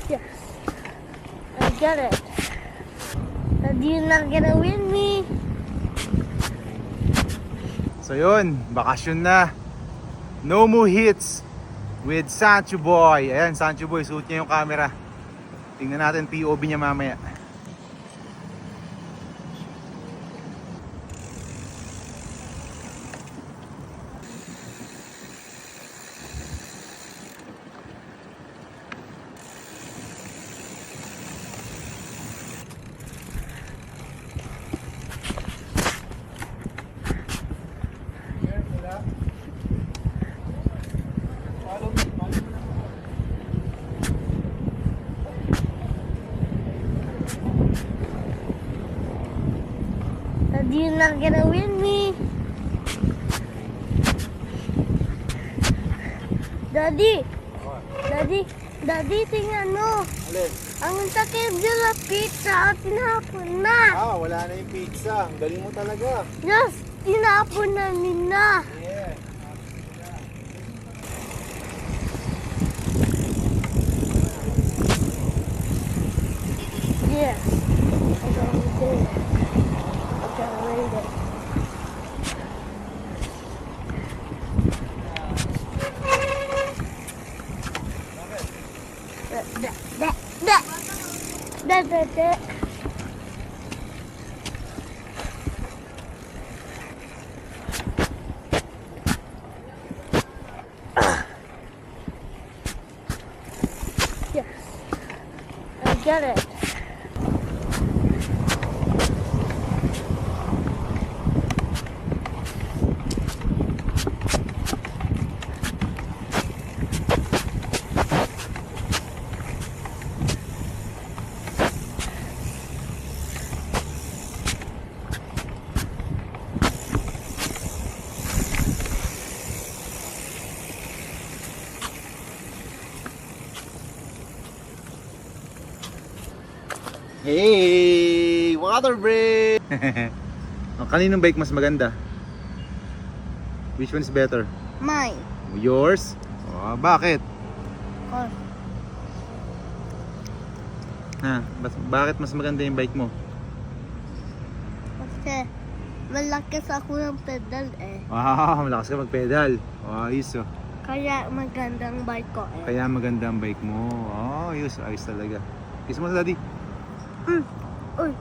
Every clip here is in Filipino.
Yes. I get it. But you're not gonna win me. So yun, bakasyon na. No more hits with Sancho Boy. Ayan, Sancho Boy, suot niya yung camera. Tingnan natin POV niya mamaya. But you're not gonna win me. Daddy! Daddy, tingnan mo. Alin? Ang takip dyan na pizza at tinapon na. Wala na yung pizza. Ang galing mo talaga. Just tinapon namin na. Yeah. Yes. I gotta read it. I gotta read it. That. Yes. I get it. Hey! Water break! Kaninong bike mas maganda? Which one is better? Mine. Yours? Bakit? Oh, Bakit mas maganda yung bike mo? kasi malakas ako ng pedal eh. Malakas ka mag-pedal. Ayos oh. Kaya magandang bike ko eh. Kaya maganda ang bike mo. Ayos talaga. Kiss mo sa daddy. Uy,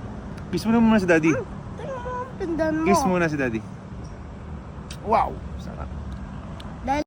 Kiss mo na muna si daddy. tingnan mo ang pindan mo. Kiss muna si daddy. Wow! Sarap.